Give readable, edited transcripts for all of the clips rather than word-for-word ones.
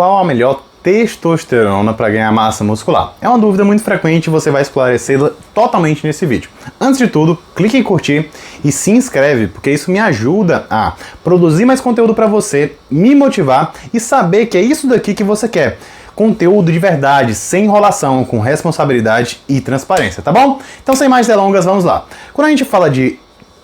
qual a melhor testosterona para ganhar massa muscular? É uma dúvida muito frequente e você vai esclarecê-la totalmente nesse vídeo. Antes de tudo, clique em curtir e se inscreve, porque isso me ajuda a produzir mais conteúdo para você, me motivar e saber que é isso daqui que você quer. Conteúdo de verdade, sem enrolação, com responsabilidade e transparência, tá bom? Então, sem mais delongas, vamos lá. Quando a gente fala de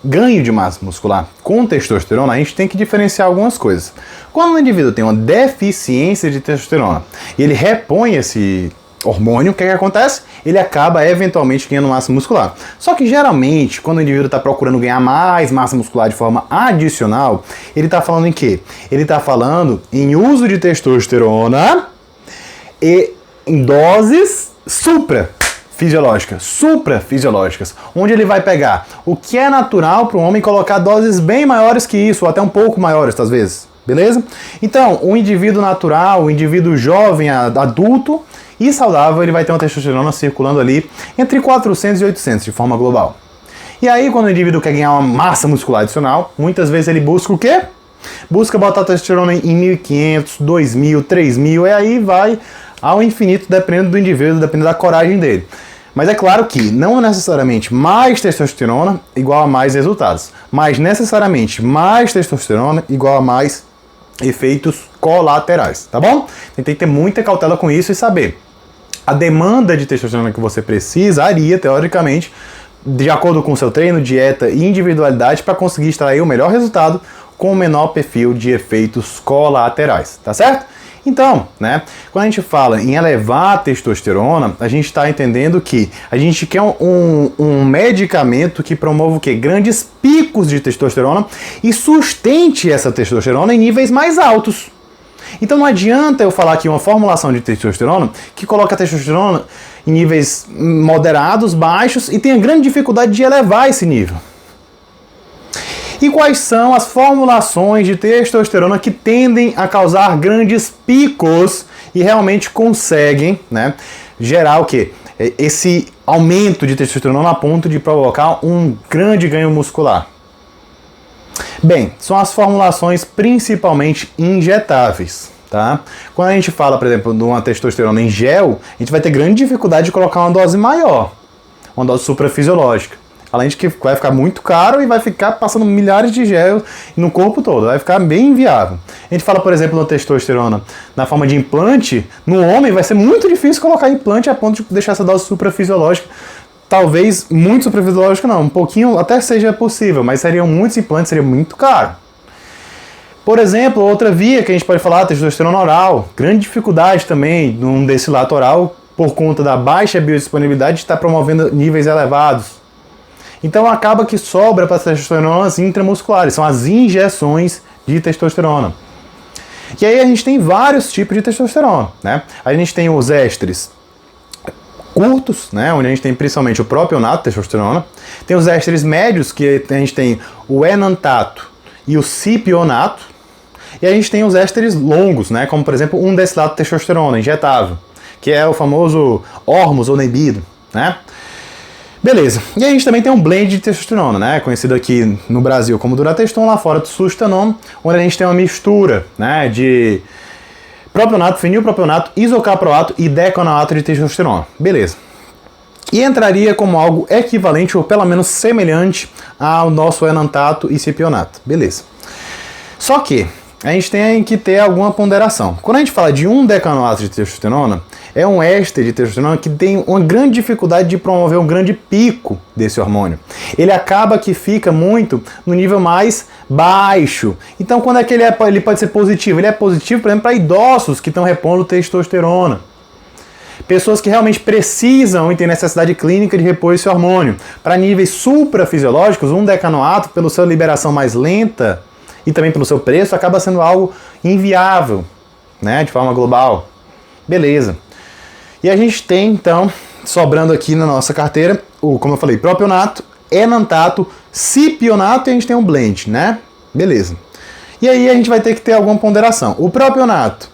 ganho de massa muscular com testosterona, a gente tem que diferenciar algumas coisas. Quando o indivíduo tem uma deficiência de testosterona e ele repõe esse hormônio, o que acontece? Ele acaba eventualmente ganhando massa muscular. Só que geralmente, quando o indivíduo está procurando ganhar mais massa muscular de forma adicional, ele está falando em quê? Ele está falando em uso de testosterona e em doses suprafisiológicas, onde ele vai pegar o que é natural para o homem e colocar doses bem maiores que isso, ou até um pouco maiores às vezes, beleza? Então, o indivíduo natural, o indivíduo jovem, adulto e saudável, ele vai ter uma testosterona circulando ali entre 400 e 800 de forma global. E aí, quando o indivíduo quer ganhar uma massa muscular adicional, muitas vezes ele busca o quê? Busca botar a testosterona em 1.500, 2.000, 3.000, e aí vai ao infinito, dependendo do indivíduo, dependendo da coragem dele. Mas é claro que não necessariamente mais testosterona igual a mais resultados, mas necessariamente mais testosterona igual a mais efeitos colaterais, tá bom? Tem que ter muita cautela com isso e saber a demanda de testosterona que você precisaria, teoricamente, de acordo com o seu treino, dieta e individualidade, para conseguir extrair o melhor resultado com o menor perfil de efeitos colaterais, tá certo? Então, né, quando a gente fala em elevar a testosterona, a gente está entendendo que a gente quer um medicamento que promova o quê? Grandes picos de testosterona e sustente essa testosterona em níveis mais altos. Então não adianta eu falar aqui uma formulação de testosterona que coloca a testosterona em níveis moderados, baixos e tenha grande dificuldade de elevar esse nível. E quais são as formulações de testosterona que tendem a causar grandes picos e realmente conseguem, né, gerar o quê? Esse aumento de testosterona a ponto de provocar um grande ganho muscular? Bem, são as formulações principalmente injetáveis, tá? Quando a gente fala, por exemplo, de uma testosterona em gel, a gente vai ter grande dificuldade de colocar uma dose maior, uma dose suprafisiológica. Além de que vai ficar muito caro e vai ficar passando milhares de gel no corpo todo. Vai ficar bem inviável. A gente fala, por exemplo, na testosterona na forma de implante. No homem vai ser muito difícil colocar implante a ponto de deixar essa dose suprafisiológica. Talvez muito suprafisiológica não. Um pouquinho até seja possível, mas seriam muitos implantes, seria muito caro. Por exemplo, outra via que a gente pode falar, testosterona oral. Grande dificuldade também num destilato oral por conta da baixa biodisponibilidade de estar promovendo níveis elevados. Então acaba que sobra para as testosteronas intramusculares, são as injeções de testosterona. E aí a gente tem vários tipos de testosterona, né? A gente tem os ésteres curtos, né, onde a gente tem principalmente o propionato, testosterona. Tem os ésteres médios, que a gente tem o enantato e o cipionato. E a gente tem os ésteres longos, né, como por exemplo um destilato de testosterona injetável, que é o famoso Ormus ou Nebido, né? Beleza. E a gente também tem um blend de testosterona, né? Conhecido aqui no Brasil como Durateston, lá fora do Sustanon, onde a gente tem uma mistura, né, de propionato, fenilpropionato, isocaproato e decanolato de testosterona. Beleza. E entraria como algo equivalente ou pelo menos semelhante ao nosso enantato e cipionato. Beleza. Só que a gente tem que ter alguma ponderação. Quando a gente fala de um decanolato de testosterona, é um éster de testosterona que tem uma grande dificuldade de promover um grande pico desse hormônio. Ele acaba que fica muito no nível mais baixo. Então, quando é que ele pode ser positivo? Ele é positivo, por exemplo, para idosos que estão repondo testosterona. Pessoas que realmente precisam e têm necessidade clínica de repor esse hormônio. Para níveis suprafisiológicos, um decanoato, pela sua liberação mais lenta e também pelo seu preço, acaba sendo algo inviável, né, de forma global. Beleza. E a gente tem, então, sobrando aqui na nossa carteira, como eu falei, propionato, enantato, cipionato e a gente tem um blend, né? Beleza. E aí a gente vai ter que ter alguma ponderação. O propionato,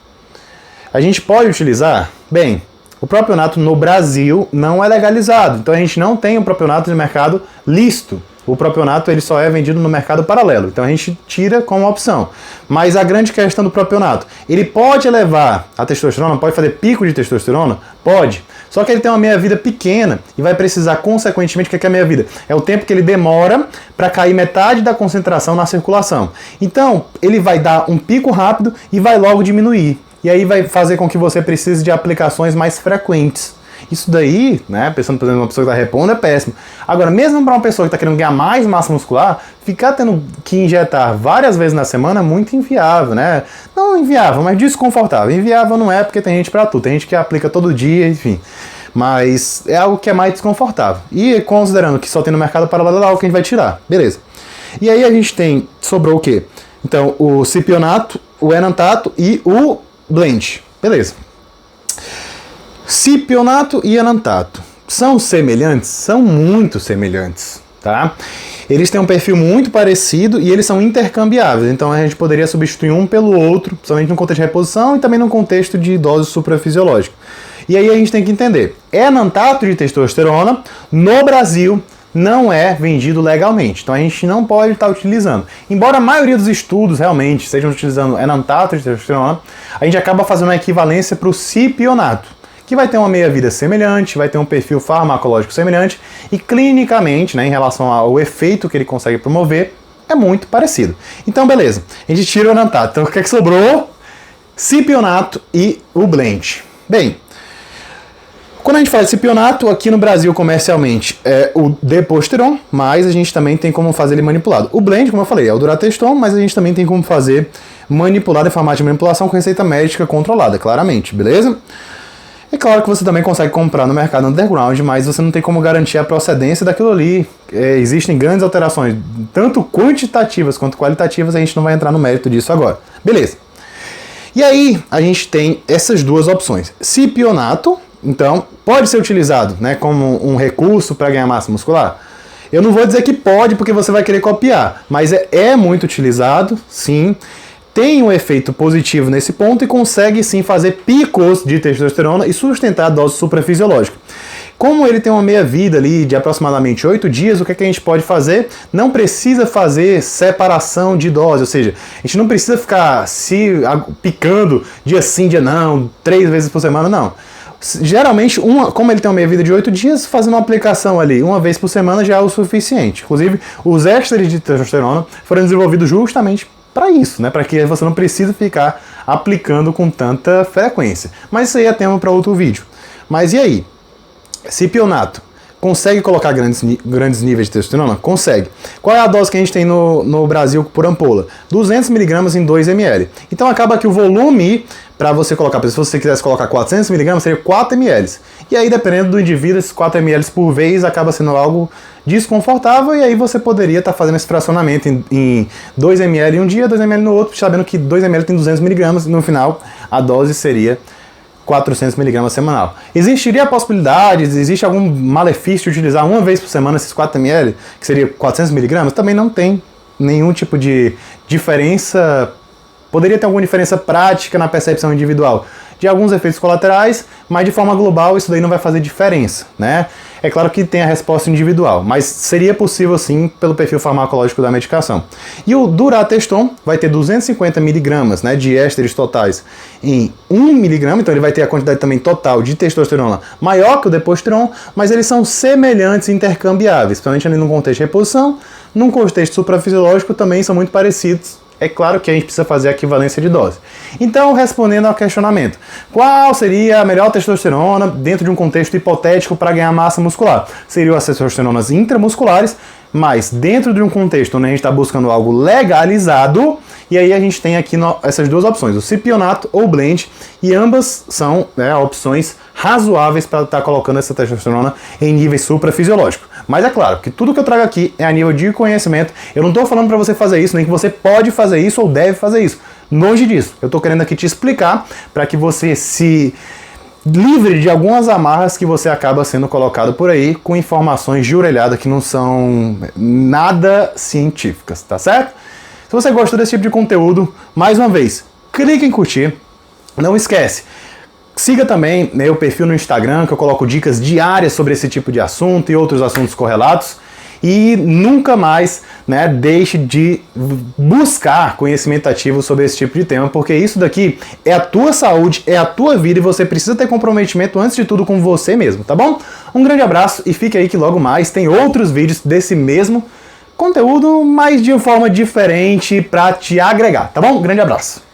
a gente pode utilizar? Bem, o propionato no Brasil não é legalizado, então a gente não tem o propionato de mercado lícito. O propionato ele só é vendido no mercado paralelo, então a gente tira como opção. Mas a grande questão do propionato, ele pode elevar a testosterona, pode fazer pico de testosterona? Pode. Só que ele tem uma meia-vida pequena e vai precisar, consequentemente, o que é a meia-vida? É o tempo que ele demora para cair metade da concentração na circulação. Então, ele vai dar um pico rápido e vai logo diminuir. E aí vai fazer com que você precise de aplicações mais frequentes. Isso daí, né, pensando por exemplo uma pessoa que está repondo, é péssimo. Agora, mesmo para uma pessoa que está querendo ganhar mais massa muscular, ficar tendo que injetar várias vezes na semana é muito inviável, né? Não inviável, mas desconfortável. Inviável não é porque tem gente para tudo, tem gente que aplica todo dia, enfim. Mas é algo que é mais desconfortável. E considerando que só tem no mercado paralelo, é algo que a gente vai tirar. Beleza. E aí a gente tem, sobrou o quê? Então, o cipionato, o enantato e o blend. Beleza. Cipionato e enantato são semelhantes? São muito semelhantes, tá? Eles têm um perfil muito parecido e eles são intercambiáveis, então a gente poderia substituir um pelo outro, somente no contexto de reposição e também no contexto de dose suprafisiológica. E aí a gente tem que entender, enantato de testosterona no Brasil não é vendido legalmente, então a gente não pode estar utilizando. Embora a maioria dos estudos realmente estejam utilizando enantato de testosterona, a gente acaba fazendo uma equivalência para o cipionato, que vai ter uma meia-vida semelhante, vai ter um perfil farmacológico semelhante e clinicamente, né, em relação ao efeito que ele consegue promover, é muito parecido. Então, beleza, a gente tira o enantato. Então, o que é que sobrou? Cipionato e o blend. Bem, quando a gente fala de cipionato, aqui no Brasil comercialmente é o Deposteron, mas a gente também tem como fazer ele manipulado. O blend, como eu falei, é o Durateston, mas a gente também tem como fazer manipulado em formato de manipulação com receita médica controlada, claramente, beleza? É claro que você também consegue comprar no mercado underground, mas você não tem como garantir a procedência daquilo ali. Existem grandes alterações, tanto quantitativas quanto qualitativas, a gente não vai entrar no mérito disso agora. Beleza. E aí, a gente tem essas duas opções. Cipionato, então, pode ser utilizado, né, como um recurso para ganhar massa muscular? Eu não vou dizer que pode, porque você vai querer copiar, mas é muito utilizado, sim. Tem um efeito positivo nesse ponto e consegue sim fazer picos de testosterona e sustentar a dose suprafisiológica. Como ele tem uma meia-vida ali de aproximadamente 8 dias, o que é que a gente pode fazer? Não precisa fazer separação de dose, ou seja, a gente não precisa ficar se picando dia sim, dia não, 3 vezes por semana, não. Geralmente, como ele tem uma meia-vida de 8 dias, fazendo uma aplicação ali uma vez por semana já é o suficiente. Inclusive, os ésteres de testosterona foram desenvolvidos justamente para isso, né? Para que você não precise ficar aplicando com tanta frequência. Mas isso aí é tema para outro vídeo. Mas e aí? Cipionato consegue colocar grandes níveis de testosterona? Consegue. Qual é a dose que a gente tem no Brasil por ampola? 200 mg em 2 ml. Então acaba que o volume para você colocar, se você quisesse colocar 400 mg, seria 4 ml. E aí, dependendo do indivíduo, esses 4 ml por vez acaba sendo algo desconfortável, e aí você poderia estar fazendo esse fracionamento em 2 ml um dia, 2 ml no outro, sabendo que 2 ml tem 200 mg, e no final a dose seria 400 mg semanal. Existiria a possibilidade, existe algum malefício de utilizar uma vez por semana esses 4 ml, que seria 400 mg? Também não tem nenhum tipo de diferença. Poderia ter alguma diferença prática na percepção individual de alguns efeitos colaterais, mas de forma global isso daí não vai fazer diferença, né? É claro que tem a resposta individual, mas seria possível sim pelo perfil farmacológico da medicação. E o Durateston vai ter 250 mg, né, de ésteres totais em 1 mg, então ele vai ter a quantidade também total de testosterona maior que o Deposteron, mas eles são semelhantes e intercambiáveis, principalmente ali no contexto de reposição, num contexto suprafisiológico também são muito parecidos. É claro que a gente precisa fazer a equivalência de dose. Então, respondendo ao questionamento, qual seria a melhor testosterona dentro de um contexto hipotético para ganhar massa muscular? Seriam as testosteronas intramusculares, mas dentro de um contexto onde a gente está buscando algo legalizado, e aí a gente tem aqui essas duas opções, o cipionato ou blend, e ambas são opções razoáveis para estar colocando essa testosterona em níveis suprafisiológicos. Mas é claro que tudo que eu trago aqui é a nível de conhecimento. Eu não estou falando para você fazer isso, nem que você pode fazer isso ou deve fazer isso. Longe disso. Eu estou querendo aqui te explicar para que você se livre de algumas amarras que você acaba sendo colocado por aí com informações de orelhada que não são nada científicas, tá certo? Se você gostou desse tipo de conteúdo, mais uma vez, clique em curtir. Não esquece. Siga também meu perfil no Instagram, que eu coloco dicas diárias sobre esse tipo de assunto e outros assuntos correlatos. e nunca mais, né, deixe de buscar conhecimento ativo sobre esse tipo de tema, porque isso daqui é a tua saúde, é a tua vida e você precisa ter comprometimento antes de tudo com você mesmo, tá bom? Um grande abraço e fique aí que logo mais tem outros vídeos desse mesmo conteúdo, mas de uma forma diferente para te agregar, tá bom? Um grande abraço.